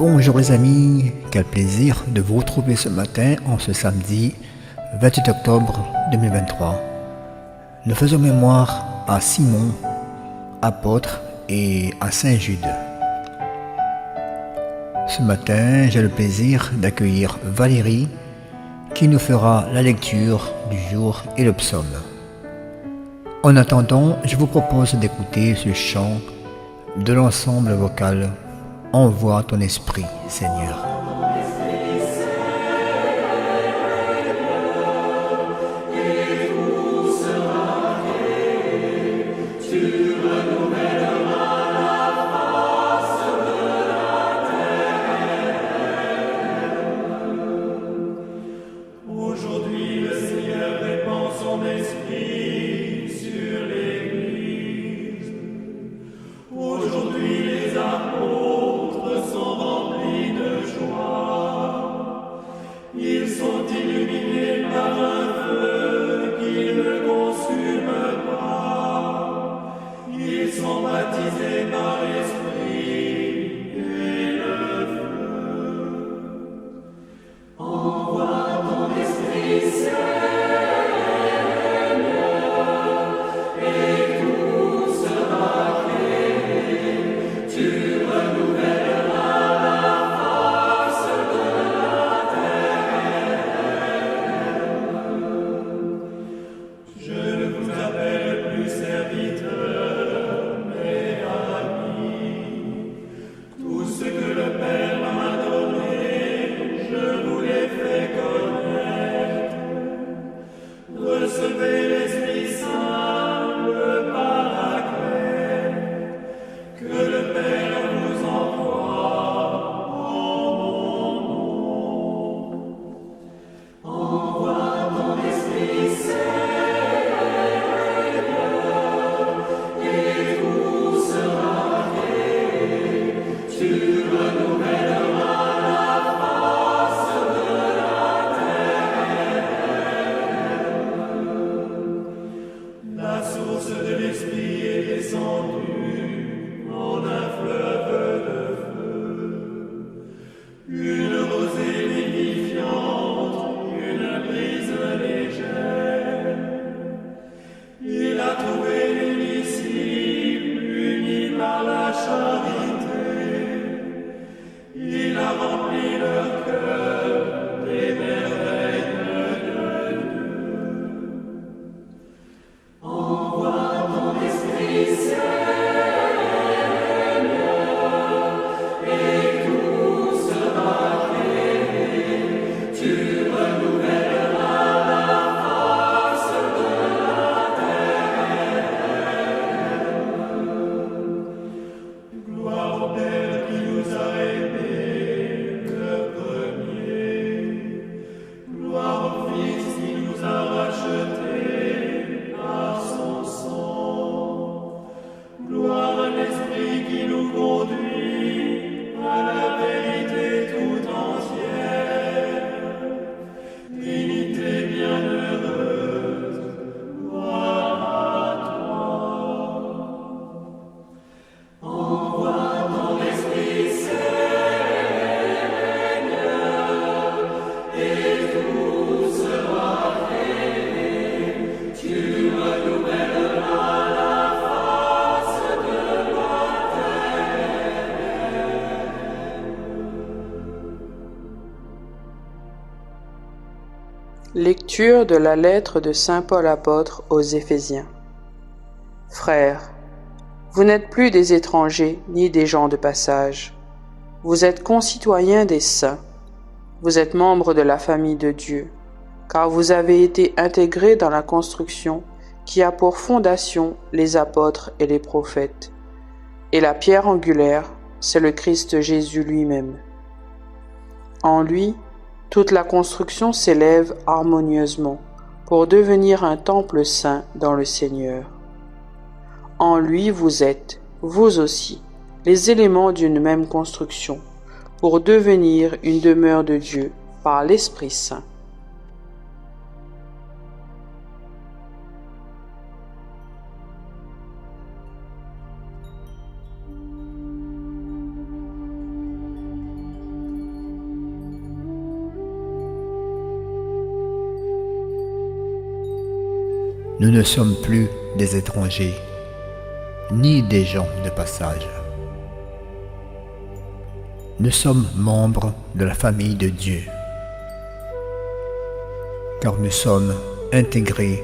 Bonjour les amis, quel plaisir de vous retrouver ce matin en ce samedi 28 octobre 2023. Nous faisons mémoire à Simon, apôtre, et à Saint Jude. Ce matin, j'ai le plaisir d'accueillir Valérie qui nous fera la lecture du jour et le psaume. En attendant, je vous propose d'écouter ce chant de l'ensemble vocal « Envoie ton esprit, Seigneur ». Aujourd'hui, le Seigneur répand son esprit sur l'Église. Aujourd'hui, les apôtres sont remplis de joie. Ils sont illuminés par un feu qui ne consume pas. Ils sont baptisés par l'Esprit et le feu. Envoie ton Esprit, recevez l'Esprit Saint, le Paraclet, que le Père vous envoie en mon nom. Envoie ton Esprit, Seigneur, et tout sera fait. Tu renouvelleras la face de la terre. La source de l'Esprit est descendue en un fleuve de feu. Une rosée vivifiante, une brise légère. Il a trouvé les disciples unis par la charité. Il a rempli leur cœur des merveilles de Dieu. Envoie ton Esprit, Seigneur, et tout sera fait. Tu renouvelleras la face de la terre. Gloire au Père qui nous a aimés le premier. Gloire au Fils qui nous a rachetés par son sang. Gloire à l'Esprit qui nous conduit à la vérité tout entière. Trinité bienheureuse, gloire à toi. Envoie ton Esprit, Seigneur, et tout sera fait. Tu renouvelleras la face de la terre. Lecture de la lettre de saint Paul apôtre aux Éphésiens. Frères, vous n'êtes plus des étrangers ni des gens de passage. Vous êtes concitoyens des saints. Vous êtes membres de la famille de Dieu, car vous avez été intégrés dans la construction qui a pour fondation les apôtres et les prophètes. Et la pierre angulaire, c'est le Christ Jésus lui-même. En lui, toute la construction s'élève harmonieusement pour devenir un temple saint dans le Seigneur. En lui vous êtes, vous aussi, les éléments d'une même construction, pour devenir une demeure de Dieu par l'Esprit Saint. Nous ne sommes plus des étrangers, ni des gens de passage. Nous sommes membres de la famille de Dieu, car nous sommes intégrés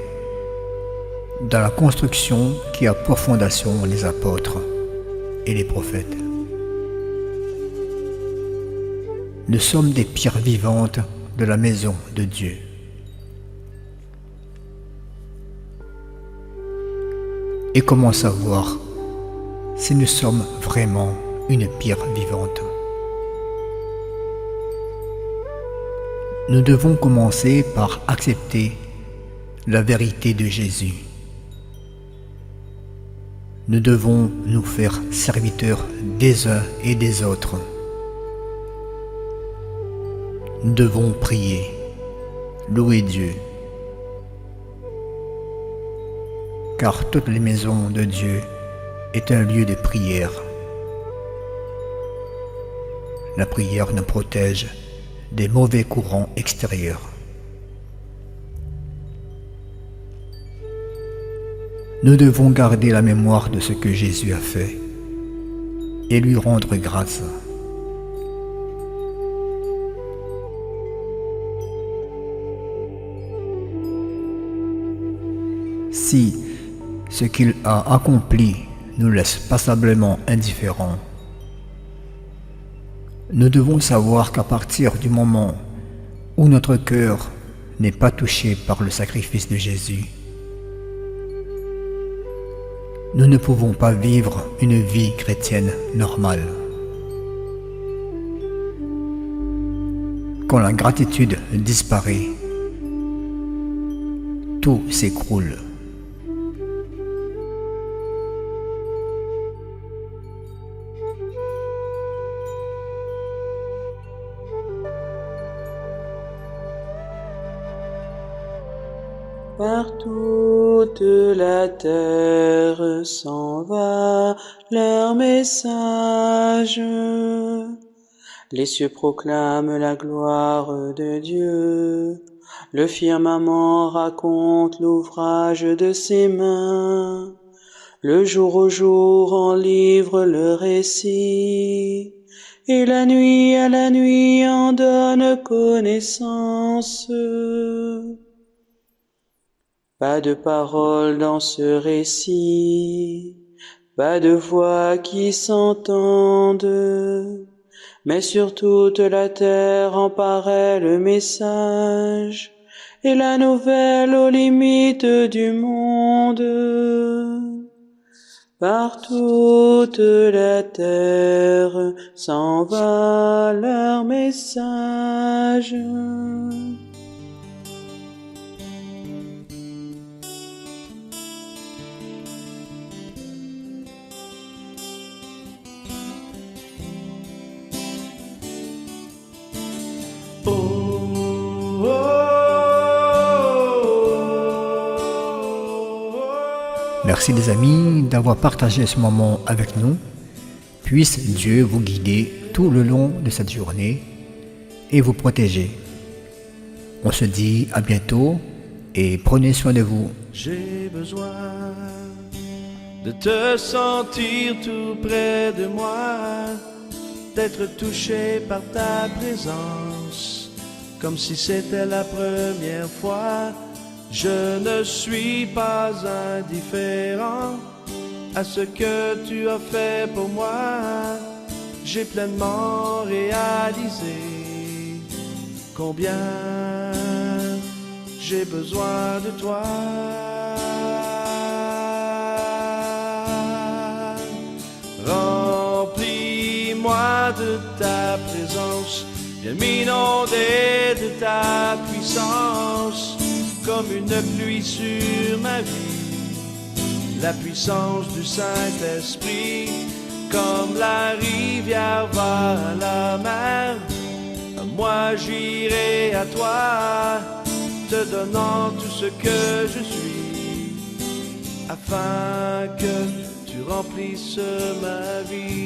dans la construction qui a pour fondation les apôtres et les prophètes. Nous sommes des pierres vivantes de la maison de Dieu. Et comment savoir si nous sommes vraiment une pierre vivante? Nous devons commencer par accepter la vérité de Jésus. Nous devons nous faire serviteurs des uns et des autres. Nous devons prier, louer Dieu, car toutes les maisons de Dieu est un lieu de prière. La prière nous protège des mauvais courants extérieurs. Nous devons garder la mémoire de ce que Jésus a fait et lui rendre grâce. Si ce qu'il a accompli nous laisse passablement indifférents, nous devons savoir qu'à partir du moment où notre cœur n'est pas touché par le sacrifice de Jésus, nous ne pouvons pas vivre une vie chrétienne normale. Quand la gratitude disparaît, tout s'écroule. Par toute la terre s'en va leur message. Les cieux proclament la gloire de Dieu. Le firmament raconte l'ouvrage de ses mains. Le jour au jour en livre le récit. Et la nuit à la nuit en donne connaissance. Pas de parole dans ce récit, pas de voix qui s'entende, mais sur toute la terre en paraît le message, et la nouvelle aux limites du monde. Par toute la terre s'en va leur message. Merci les amis d'avoir partagé ce moment avec nous. Puisse Dieu vous guider tout le long de cette journée et vous protéger. On se dit à bientôt et prenez soin de vous. J'ai besoin de te sentir tout près de moi, d'être touché par ta présence, comme si c'était la première fois. Je ne suis pas indifférent à ce que tu as fait pour moi. J'ai pleinement réalisé combien j'ai besoin de toi. Remplis-moi de ta présence, viens m'inonder de ta puissance, comme une pluie sur ma vie, la puissance du Saint-Esprit, comme la rivière va à la mer. Moi j'irai à toi, te donnant tout ce que je suis, afin que tu remplisses ma vie.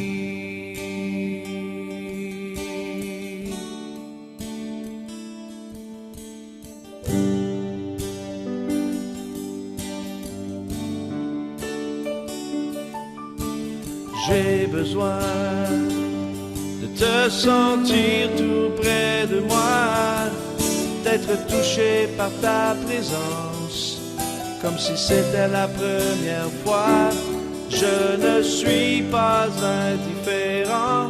J'ai besoin de te sentir tout près de moi, d'être touché par ta présence, comme si c'était la première fois. Je ne suis pas indifférent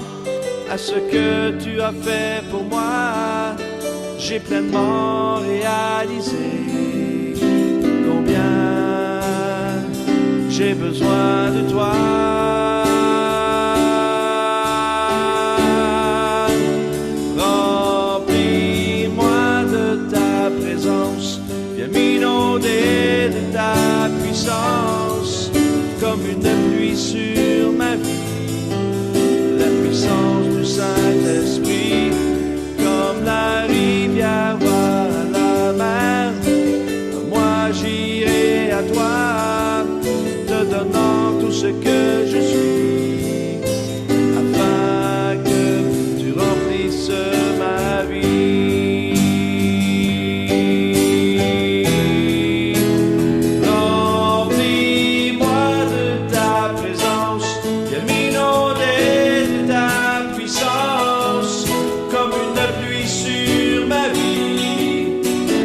à ce que tu as fait pour moi. J'ai pleinement réalisé combien j'ai besoin de toi. Remplis-moi de ta présence, viens m'inonder de ta puissance, comme une pluie sur ma vie, la puissance du Saint-Esprit, comme la rivière va à la mer. Moi j'irai à toi, te donnant tout ce que je suis, afin que tu remplisses ma vie. Remplis-moi de ta présence, viens m'inonder de ta puissance, comme une pluie sur ma vie,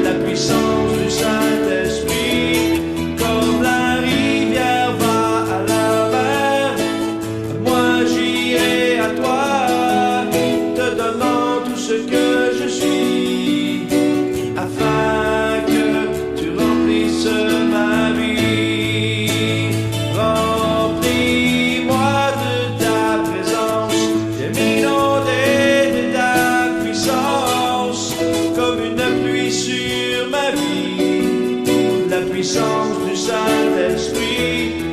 la puissance du Saint-Esprit, comme la rivière va à la mer. Moi j'irai à toi, te donnant tout ce que je suis, afin que tu remplisses ma vie. Remplis-moi de ta présence, viens m'inonder de ta puissance, comme une pluie sur ma vie, la puissance du Saint-Esprit,